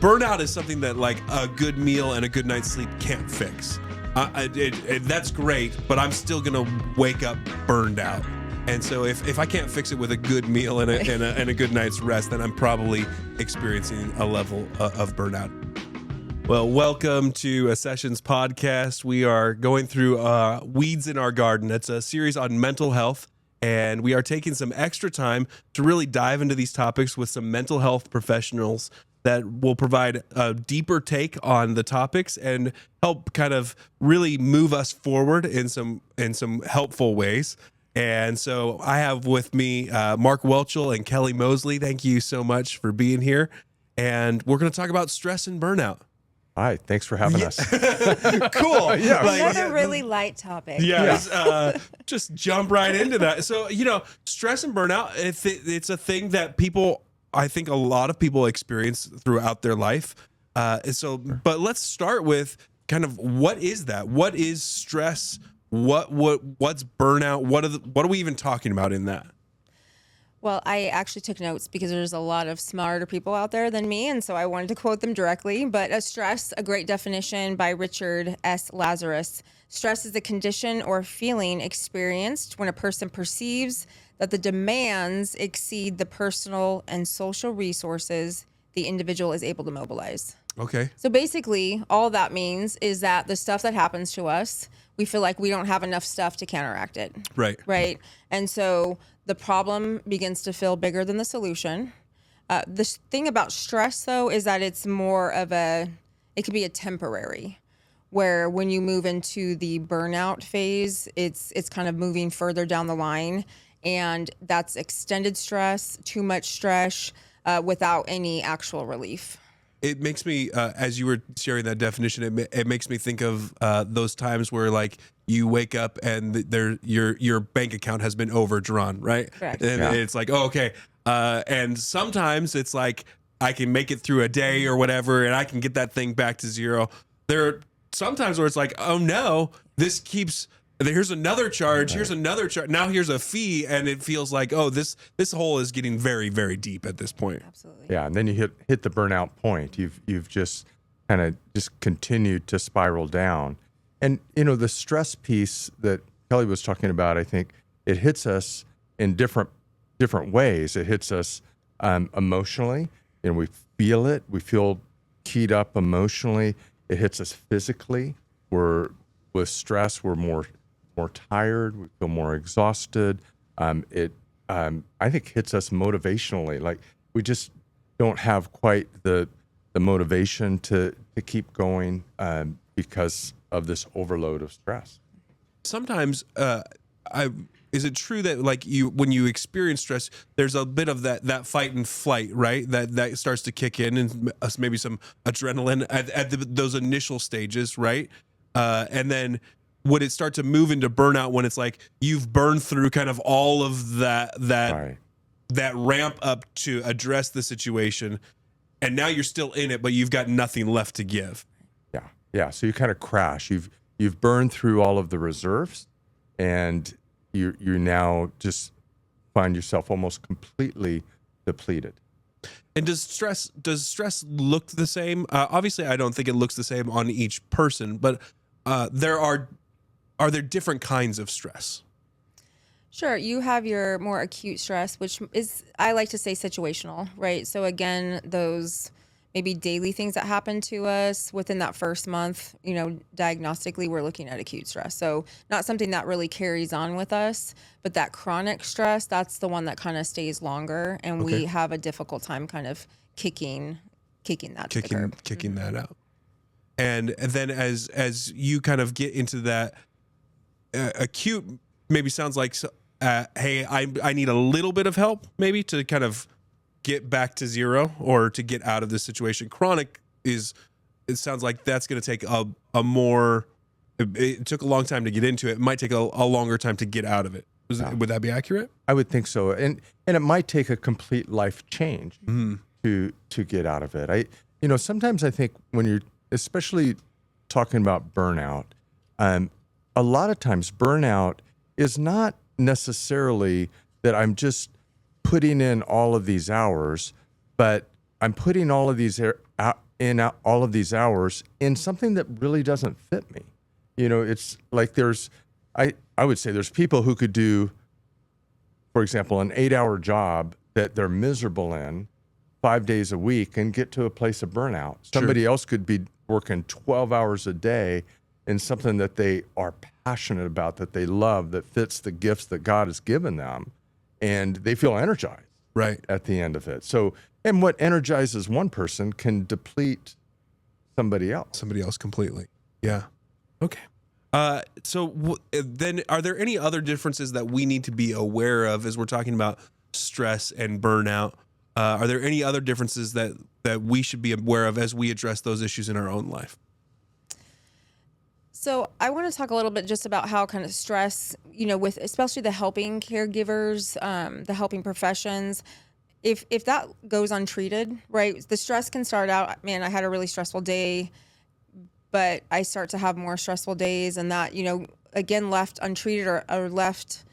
burnout is something that like a good meal and a good night's sleep can't fix. That's great, but I'm still gonna wake up burned out. And so if I can't fix it with a good meal and a good night's rest, then I'm probably experiencing a level of burnout. Well, welcome to a Sessions podcast. We are going through Weeds in Our Garden. It's a series on mental health, and we are taking some extra time to really dive into these topics with some mental health professionals that will provide a deeper take on the topics and help kind of really move us forward in some helpful ways. And so I have with me Mark Whelchel and Kelli Mosley. Thank you so much for being here. And we're going to talk about stress and burnout. Hi, thanks for having us. Cool. Yeah. Another really light topic. Just jump right into that. So, stress and burnout, it's a thing that I think a lot of people experience throughout their life. But let's start with kind of what is that? What is stress? What's burnout? What are we even talking about in that? Well, I actually took notes because there's a lot of smarter people out there than me, and so I wanted to quote them directly. But stress, a great definition by Richard S. Lazarus. Stress is a condition or feeling experienced when a person perceives that the demands exceed the personal and social resources the individual is able to mobilize. Okay. So basically, all that means is that the stuff that happens to us, we feel like we don't have enough stuff to counteract it. Right. Right. And so the problem begins to feel bigger than the solution. The thing about stress, though, is that it's more of it could be a temporary, where when you move into the burnout phase, it's kind of moving further down the line. And that's extended stress, too much stress, without any actual relief. It makes me, as you were sharing that definition, it makes me think of those times where like you wake up and your bank account has been overdrawn, right? Correct. And it's like, oh, okay. And sometimes it's like I can make it through a day or whatever, and I can get that thing back to zero. There are sometimes where it's like, oh no, here's another charge. Here's another charge. Now here's a fee, and it feels like, oh, this hole is getting very, very deep at this point. Absolutely. Yeah, and then you hit the burnout point. You've just kind of just continued to spiral down. And the stress piece that Kelli was talking about, I think it hits us in different ways. It hits us emotionally, and we feel it. We feel keyed up emotionally. It hits us physically. With stress, we're more tired, we feel more exhausted. I think hits us motivationally. Like we just don't have quite the motivation to keep going because of this overload of stress. Sometimes, is it true that like when you experience stress, there's a bit of that fight and flight, right? That starts to kick in, and maybe some adrenaline at those initial stages, right? And then would it start to move into burnout when it's like you've burned through kind of all of that ramp up to address the situation, and now you're still in it, but you've got nothing left to give? Yeah. So you kind of crash. You've burned through all of the reserves, and you now just find yourself almost completely depleted. And does stress look the same? Obviously, I don't think it looks the same on each person, but are there different kinds of stress? Sure. You have your more acute stress, which is, I like to say, situational, right? So again, those maybe daily things that happen to us within that first month, diagnostically, we're looking at acute stress. So not something that really carries on with us, but that chronic stress, that's the one that kind of stays longer, and we have a difficult time kind of kicking that out. And then as you kind of get into that acute, maybe sounds like, hey, I need a little bit of help maybe to kind of get back to zero or to get out of this situation. Chronic it sounds like that's going to take it took a long time to get into it. It might take a longer time to get out of it. Would that be accurate? I would think so. And it might take a complete life change to get out of it. Sometimes I think when you're especially talking about burnout, a lot of times burnout is not necessarily that I'm just putting in all of these hours, but I'm putting all of these in all of these hours in something that really doesn't fit me. It's like I would say there's people who could do, for example, an 8-hour job that they're miserable in 5 days a week and get to a place of burnout. Somebody else could be working 12 hours a day in something that they are passionate about, that they love, that fits the gifts that God has given them, and they feel energized at the end of it. So, and what energizes one person can deplete somebody else. Completely. Yeah. Okay. Then are there any other differences that we need to be aware of as we're talking about stress and burnout? Are there any other differences that we should be aware of as we address those issues in our own life? So I want to talk a little bit just about how kind of stress, with especially the helping caregivers, the helping professions, if that goes untreated, right? The stress can start out, man, I had a really stressful day, but I start to have more stressful days, and that, again, left untreated or left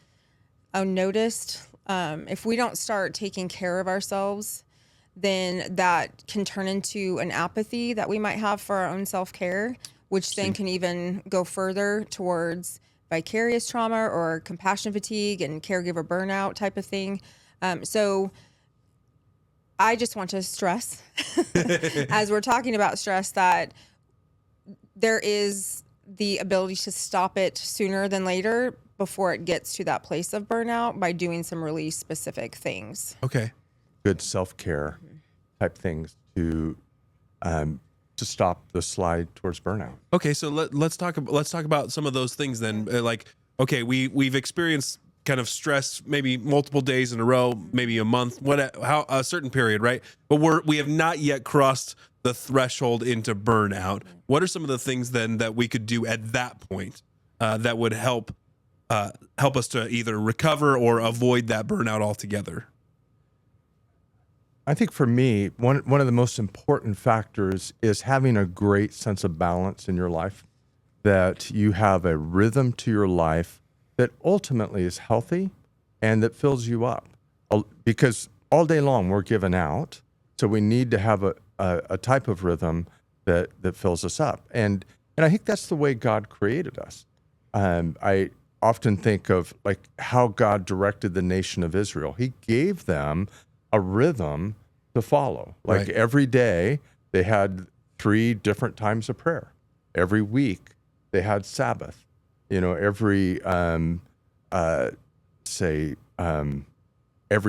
unnoticed. If we don't start taking care of ourselves, then that can turn into an apathy that we might have for our own self-care, which then can even go further towards vicarious trauma or compassion fatigue and caregiver burnout type of thing. So I just want to stress, as we're talking about stress, that there is the ability to stop it sooner than later before it gets to that place of burnout by doing some really specific things. Okay. Good self-care type things to stop the slide towards burnout. Okay, so let's talk about some of those things then. Okay, we've experienced kind of stress maybe multiple days in a row, maybe a month, a certain period, right? But we have not yet crossed the threshold into burnout. What are some of the things then that we could do at that point that would help us to either recover or avoid that burnout altogether? I think for me, one of the most important factors is having a great sense of balance in your life, that you have a rhythm to your life that ultimately is healthy and that fills you up. Because all day long we're given out, so we need to have a type of rhythm that fills us up. And I think that's the way God created us. I often think of like how God directed the nation of Israel. He gave them a rhythm to follow. Like every day they had 3 different times of prayer. Every week they had Sabbath. Every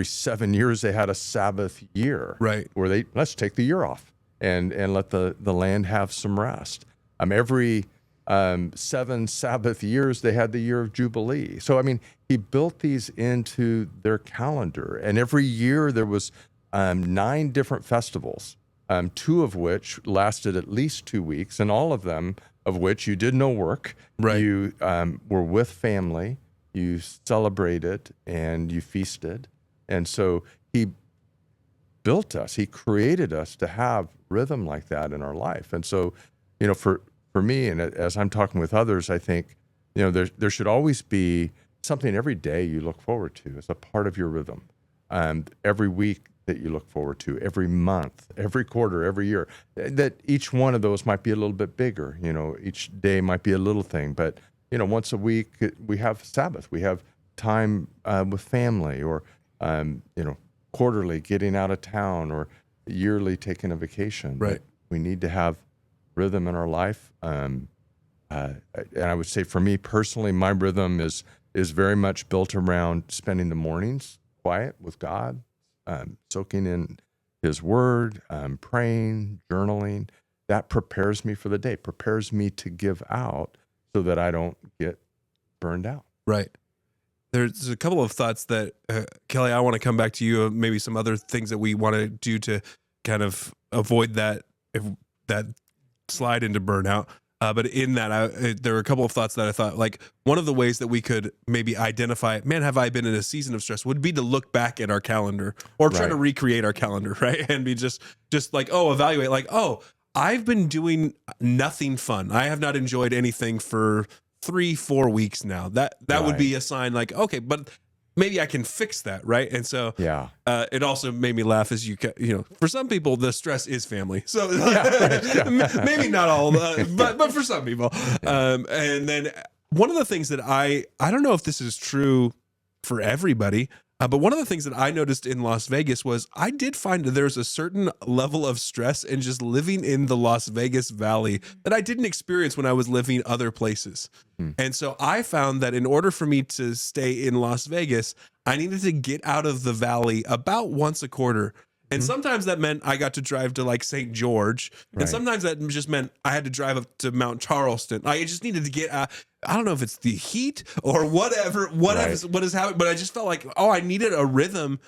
7 years they had a Sabbath year. Right. Where let's take the year off and let the land have some rest. Every 7 Sabbath years they had the year of Jubilee. So he built these into their calendar, and every year there was 9 different festivals, 2 of which lasted at least 2 weeks, and all of them of which you did no work. Right. You were with family, you celebrated, and you feasted. And so he built us, he created us to have rhythm like that in our life. And so, for me, and as I'm talking with others, I think, there should always be something every day you look forward to as a part of your rhythm. Every week that you look forward to, every month, every quarter, every year, that each one of those might be a little bit bigger. Each day might be a little thing, but, once a week we have Sabbath, we have time with family, or, quarterly getting out of town, or yearly taking a vacation. Right. We need to have rhythm in our life. And I would say for me personally, my rhythm is very much built around spending the mornings quiet with God, soaking in his word, praying, journaling. That prepares me for the day, prepares me to give out so that I don't get burned out. Right. There's a couple of thoughts that, Kelli, I want to come back to you, maybe some other things that we want to do to kind of avoid that slide into burnout. But in that, there were a couple of thoughts that I thought, like, one of the ways that we could maybe identify, man, have I been in a season of stress, would be to look back at our calendar or try to recreate our calendar, right? And be just like, evaluate, like, I've been doing nothing fun. I have not enjoyed anything for 3-4 weeks now. That would be a sign, like, okay, but maybe I can fix that, right? And so Yeah. it also made me laugh as for some people the stress is family, so maybe not all, but for some people. And then one of the things that I don't know if this is true for everybody, but one of the things that I noticed in Las Vegas was I did find that there's a certain level of stress in just living in the Las Vegas Valley that I didn't experience when I was living other places. And so I found that in order for me to stay in Las Vegas, I needed to get out of the valley about once a quarter. And sometimes that meant I got to drive to like St. George. And sometimes that just meant I had to drive up to Mount Charleston. I just needed to get out. I don't know if it's the heat or what is happening, but I just felt like, I needed a rhythm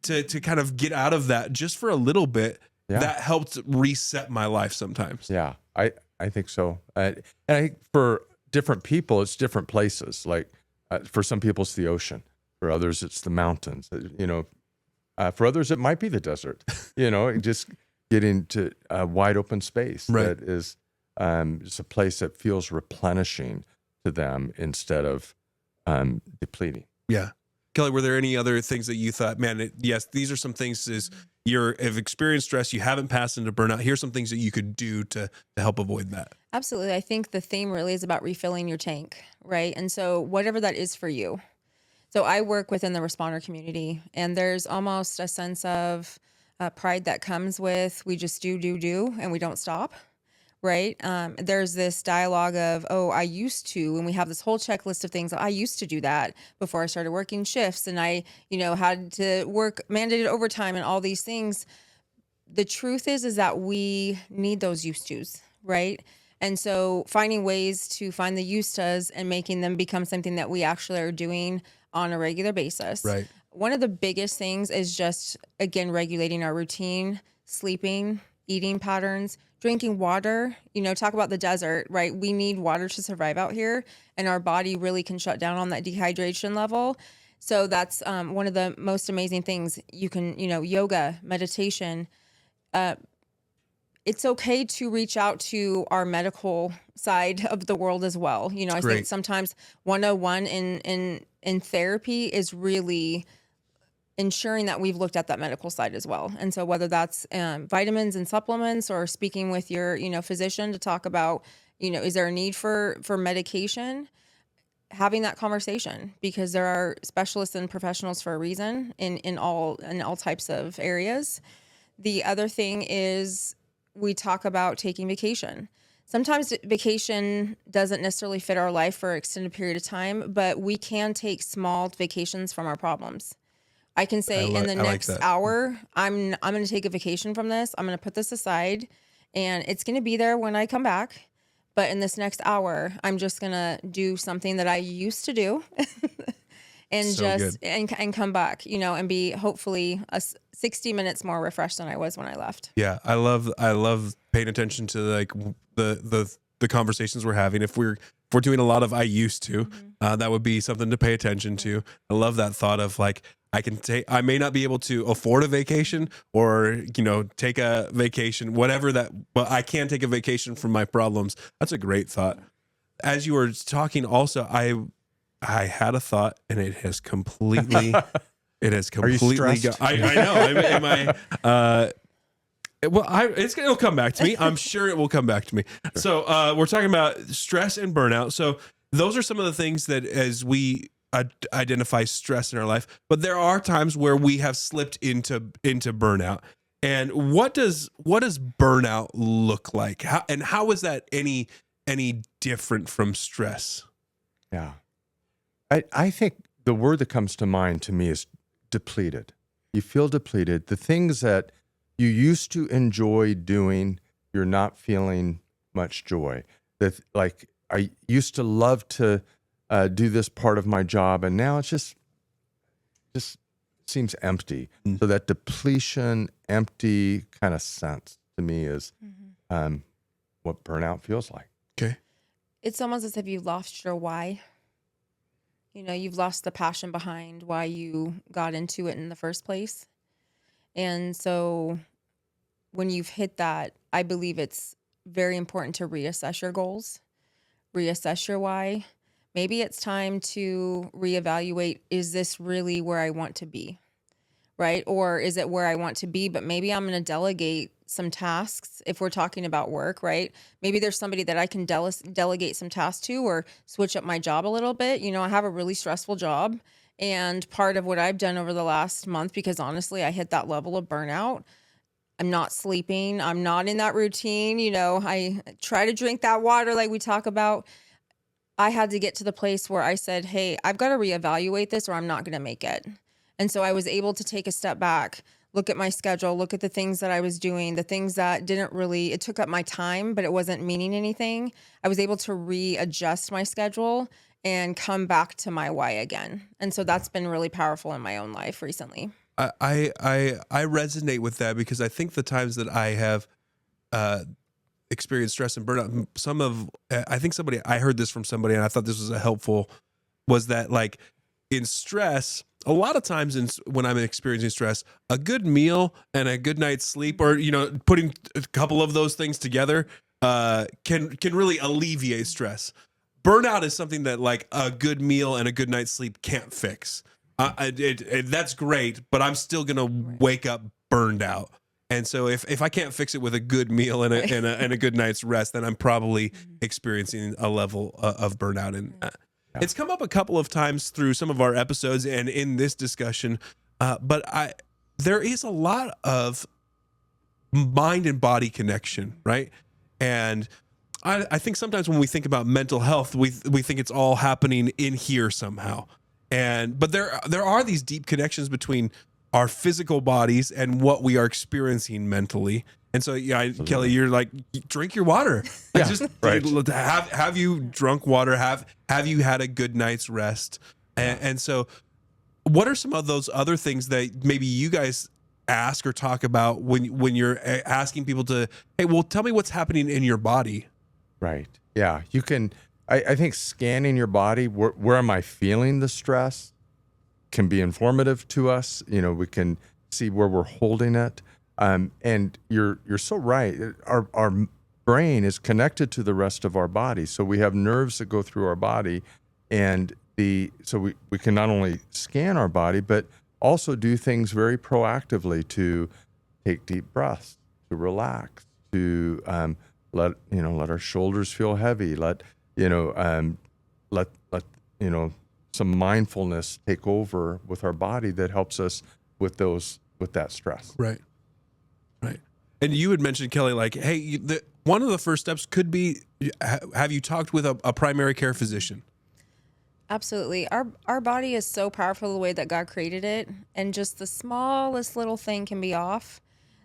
to kind of get out of that just for a little bit. Yeah. That helped reset my life sometimes. Yeah, I think so. And I think for different people, it's different places. Like for some people, it's the ocean. For others, it's the mountains. For others, it might be the desert. Just getting to a wide open space that is just a place that feels replenishing to them instead of depleting. Yeah. Kelli, were there any other things that you thought, man, yes, these are some things as have experienced stress, you haven't passed into burnout. Here's some things that you could do to help avoid that. Absolutely. I think the theme really is about refilling your tank, right? And so whatever that is for you. So I work within the responder community, and there's almost a sense of pride that comes with we just do, and we don't stop, right? There's this dialogue of, I used to, and we have this whole checklist of things. I used to do that before I started working shifts, and I, had to work mandated overtime and all these things. The truth is that we need those used tos, right? And so finding ways to find the used tos and making them become something that we actually are doing on a regular basis. Right. One of the biggest things is just, again, regulating our routine, sleeping, eating patterns, drinking water. Talk about the desert, right? We need water to survive out here, and our body really can shut down on that dehydration level. So that's one of the most amazing things. You can, yoga, meditation. It's okay to reach out to our medical side of the world as well. I think sometimes 101 in therapy is really ensuring that we've looked at that medical side as well. And so whether that's vitamins and supplements, or speaking with your, physician to talk about, is there a need for medication? Having that conversation, because there are specialists and professionals for a reason in all types of areas. The other thing is, we talk about taking vacation. Sometimes vacation doesn't necessarily fit our life for an extended period of time, but we can take small vacations from our problems. I can say in the next hour, I'm going to take a vacation from this. I'm going to put this aside, and it's going to be there when I come back. But in this next hour, I'm just going to do something that I used to do and and come back, and be hopefully 60 minutes more refreshed than I was when I left. Yeah, I love paying attention to like the conversations we're having. If we're doing a lot of I used to, that would be something to pay attention to. I love that thought of like, I may not be able to afford a vacation or, take a vacation, whatever that, but I can take a vacation from my problems. That's a great thought. As you were talking also, I had a thought, and it has completely gone. Are you stressed? I know. It'll come back to me. I'm sure it will come back to me. Sure. So we're talking about stress and burnout. So those are some of the things that as we identify stress in our life, but there are times where we have slipped into burnout. And what does burnout look like? How is that any different from stress? Yeah. I think the word that comes to mind to me is depleted. You feel depleted. The things that you used to enjoy doing, you're not feeling much joy. That, like, I used to love to do this part of my job, and now it's just seems empty. So that depletion, empty kind of sense to me is what burnout feels like. Okay. It's almost as if you've lost your why. You've lost the passion behind why you got into it in the first place. And so when you've hit that, I believe it's very important to reassess your goals, reassess your why, maybe it's time to reevaluate, is this really where I want to be? Right? Or is it where I want to be, but maybe I'm going to delegate some tasks if we're talking about work, right? Maybe there's somebody that I can delegate some tasks to, or switch up my job a little bit. I have a really stressful job. And part of what I've done over the last month, because honestly, I hit that level of burnout. I'm not sleeping. I'm not in that routine. I try to drink that water like we talk about. I had to get to the place where I said, hey, I've got to reevaluate this or I'm not going to make it. And so I was able to take a step back, look at my schedule, look at the things that I was doing, the things that it took up my time, but it wasn't meaning anything. I was able to readjust my schedule and come back to my why again. And so that's been really powerful in my own life recently. I resonate with that, because I think the times that I have experienced stress and burnout, I heard this from somebody and I thought this was was that, like, in stress, a lot of times when I'm experiencing stress, a good meal and a good night's sleep, or putting a couple of those things together, can really alleviate stress. Burnout is something that, like, a good meal and a good night's sleep can't fix. That's great, but I'm still gonna wake up burned out. And so if I can't fix it with a good meal and a good night's rest, then I'm probably experiencing a level of burnout. And it's come up a couple of times through some of our episodes and in this discussion, but there is a lot of mind and body connection, right? And I think sometimes when we think about mental health, we think it's all happening in here somehow. But there are these deep connections between our physical bodies and what we are experiencing mentally. And so, Kelli, you're like, drink your water. Like, just right. Have you drunk water? Have you had a good night's rest? And so, what are some of those other things that maybe you guys ask or talk about when you're asking people to, hey, well, tell me what's happening in your body? Right. Yeah. You can. I think scanning your body, where am I feeling the stress, can be informative to us. We can see where we're holding it. And you're so right. Our brain is connected to the rest of our body. So we have nerves that go through our body, and so we can not only scan our body, but also do things very proactively to take deep breaths, to relax, to let our shoulders feel heavy, let some mindfulness take over with our body that helps us with that stress. Right. And you had mentioned, Kelli, like, hey, one of the first steps could be, have you talked with a primary care physician? Absolutely. Our body is so powerful the way that God created it, and just the smallest little thing can be off.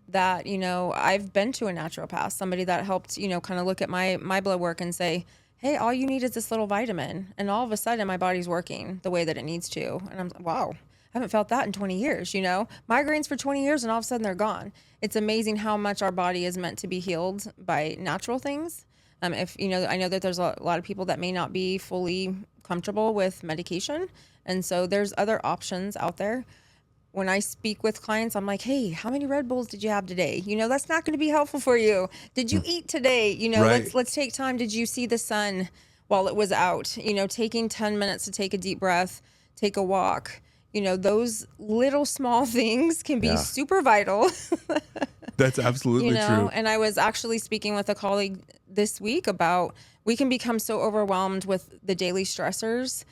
That, I've been to a naturopath, somebody that helped, kind of look at my blood work and say, hey, all you need is this little vitamin. And all of a sudden my body's working the way that it needs to. And I'm like, wow, I haven't felt that in 20 years, migraines for 20 years and all of a sudden they're gone. It's amazing how much our body is meant to be healed by natural things. I know that there's a lot of people that may not be fully comfortable with medication. And so there's other options out there. When I speak with clients, I'm like, hey, how many Red Bulls did you have today? That's not going to be helpful for you. Did you eat today? Right. Let's take time. Did you see the sun while it was out? Taking 10 minutes to take a deep breath, take a walk. Those little small things can be super vital. That's absolutely true. And I was actually speaking with a colleague this week about, we can become so overwhelmed with the daily stressors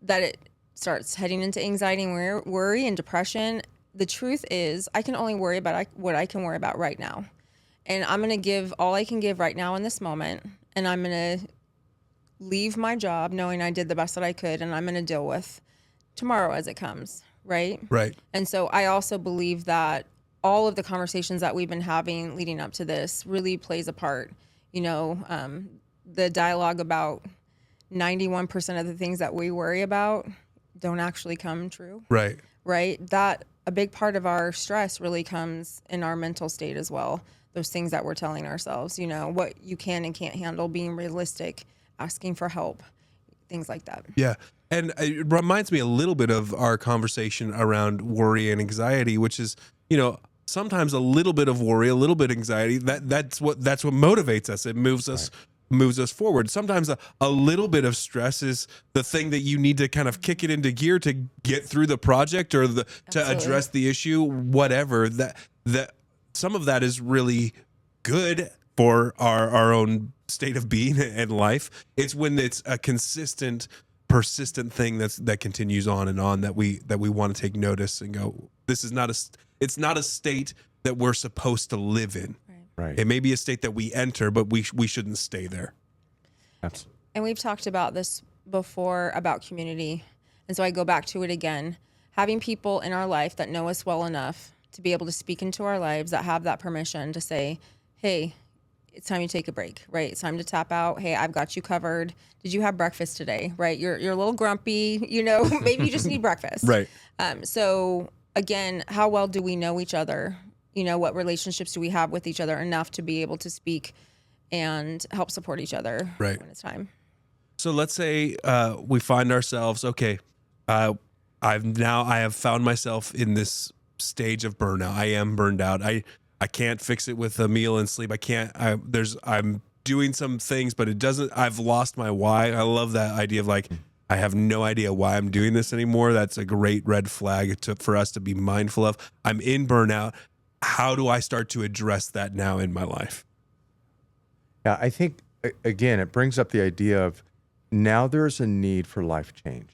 that it starts heading into anxiety and worry and depression. The truth is, I can only worry about what I can worry about right now. And I'm going to give all I can give right now in this moment. And I'm going to leave my job knowing I did the best that I could. And I'm going to deal with tomorrow as it comes. Right? Right. And so I also believe that all of the conversations that we've been having leading up to this really plays a part. The dialogue about 91% of the things that we worry about don't actually come true. Right. That a big part of our stress really comes in our mental state as well. Those things that we're telling ourselves, what you can and can't handle, being realistic, asking for help, things like that. Yeah. And it reminds me a little bit of our conversation around worry and anxiety, which is, sometimes a little bit of worry, a little bit of anxiety, that's what motivates us. It moves us moves us forward. Sometimes a little bit of stress is the thing that you need to kind of kick it into gear to get through the project or to Absolutely. address the issue, whatever. That some of that is really good for our own state of being and life. It's when it's a consistent, persistent thing that continues on and on that we want to take notice and go, this is it's not a state that we're supposed to live in. Right. It may be a state that we enter, but we shouldn't stay there. Absolutely. And we've talked about this before about community. And so I go back to it again. Having people in our life that know us well enough to be able to speak into our lives, that have that permission to say, hey, it's time to take a break, right? It's time to tap out. Hey, I've got you covered. Did you have breakfast today, right? You're a little grumpy, maybe you just need breakfast. Right. So again, how well do we know each other? What relationships do we have with each other enough to be able to speak and help support each other right. when it's time? So let's say we find ourselves, okay, I have found myself in this stage of burnout. I am burned out. I can't fix it with a meal and sleep. I'm doing some things, but I've lost my why. I love that idea of like, I have no idea why I'm doing this anymore. That's a great red flag for us to be mindful of. I'm in burnout. How do I start to address that now in my life? Yeah, I think, again, it brings up the idea of now there's a need for life change.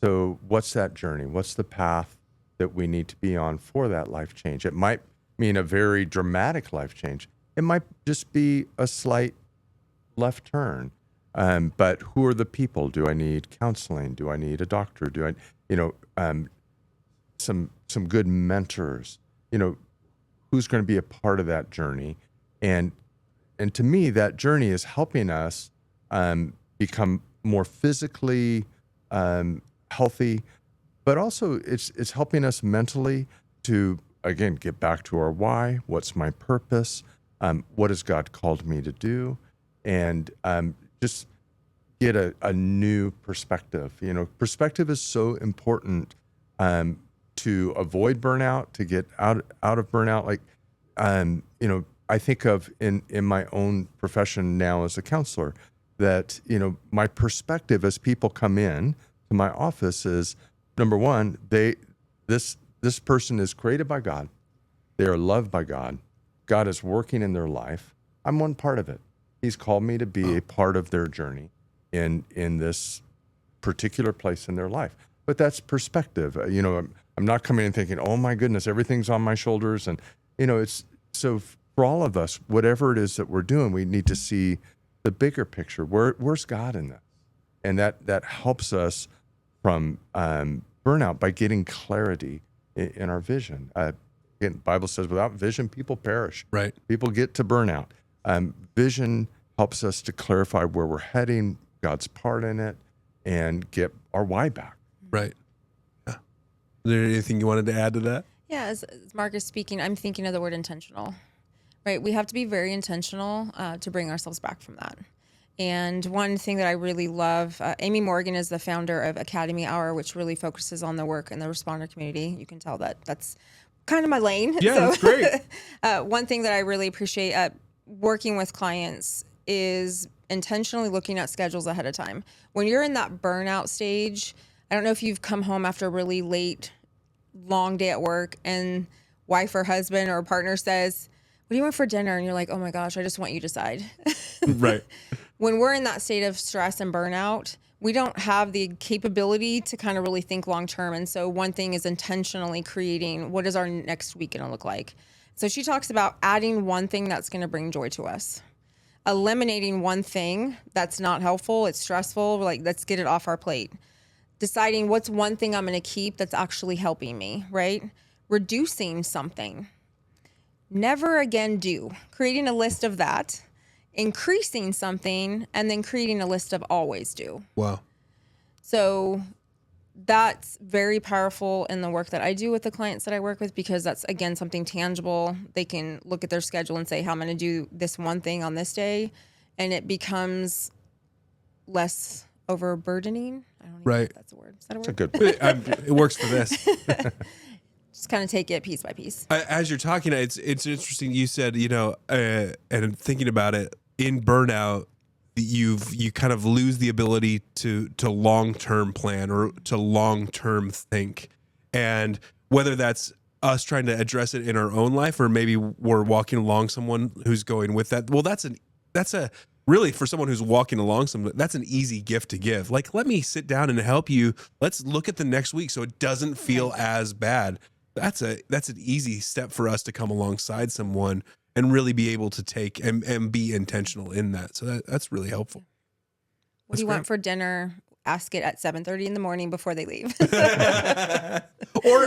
So what's that journey? What's the path that we need to be on for that life change? It might mean a very dramatic life change. It might just be a slight left turn. But who are the people? Do I need counseling? Do I need a doctor? Do I, some good mentors? Who's going to be a part of that journey? And to me, that journey is helping us become more physically healthy, but also it's helping us mentally to, again, get back to our why. What's my purpose? What has God called me to do? And just get a new perspective. Perspective is so important to avoid burnout, to get out of burnout. Like, I think of in my own profession now as a counselor that, my perspective as people come in to my office is, number one, this person is created by God. They are loved by God. God is working in their life. I'm one part of it. He's called me to be a part of their journey in this particular place in their life. But that's perspective. I'm not coming in thinking, oh my goodness, everything's on my shoulders. And, it's so for all of us, whatever it is that we're doing, we need to see the bigger picture. Where's God in this? And that helps us from burnout by getting clarity in our vision. Again, the Bible says without vision, people perish. Right. People get to burnout. Vision helps us to clarify where we're heading, God's part in it, and get our why back. Right. Yeah. Is there anything you wanted to add to that? Yeah, as Mark is speaking, I'm thinking of the word intentional, right? We have to be very intentional to bring ourselves back from that. And one thing that I really love, Amy Morgan is the founder of Academy Hour, which really focuses on the work in the responder community. You can tell that that's kind of my lane. Yeah, that's great. One thing that I really appreciate working with clients is intentionally looking at schedules ahead of time. When you're in that burnout stage, I don't know if you've come home after a really late, long day at work and wife or husband or partner says, what do you want for dinner? And you're like, oh my gosh, I just want you to decide. Right. When we're in that state of stress and burnout, we don't have the capability to kind of really think long term. And so one thing is intentionally creating, what is our next week going to look like? So she talks about adding one thing that's going to bring joy to us, eliminating one thing that's not helpful, it's stressful, like let's get it off our plate. Deciding what's one thing I'm going to keep that's actually helping me, right? Reducing something. Never again do. Creating a list of that. Increasing something, and then creating a list of always do. Wow. So that's very powerful in the work that I do with the clients that I work with, because that's, again, something tangible. They can look at their schedule and say, how I'm going to do this one thing on this day, and it becomes less overburdening. I don't even know if that's a word. Is that a word? It's a good It works for this. Just kind of take it piece by piece. As you're talking, it's interesting. You said, and thinking about it, in burnout, you kind of lose the ability to long-term plan or to long-term think. And whether that's us trying to address it in our own life, or maybe we're walking along someone who's going with that. Well, that's a really, for someone who's walking along that's an easy gift to give. Like, let me sit down and help you. Let's look at the next week so it doesn't feel as bad. That's an easy step for us to come alongside someone and really be able to take and be intentional in that. So that's really helpful. What do you want for dinner? Ask it at 7:30 in the morning before they leave. or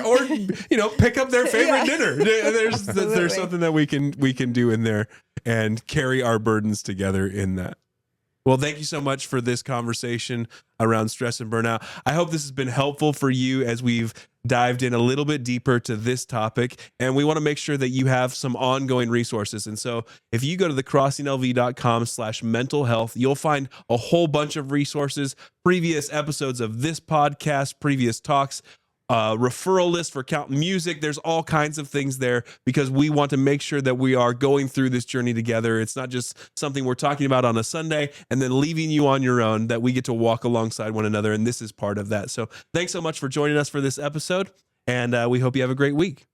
pick up their favorite dinner. There's something that we can do in there and carry our burdens together in that. Well, thank you so much for this conversation around stress and burnout. I hope this has been helpful for you as we've dived in a little bit deeper to this topic. And we want to make sure that you have some ongoing resources. And so if you go to thecrossinglv.com/mental health, you'll find a whole bunch of resources, previous episodes of this podcast, previous talks, referral list for Count Music. There's all kinds of things there because we want to make sure that we are going through this journey together. It's not just something we're talking about on a Sunday and then leaving you on your own, that we get to walk alongside one another. And this is part of that. So thanks so much for joining us for this episode. And we hope you have a great week.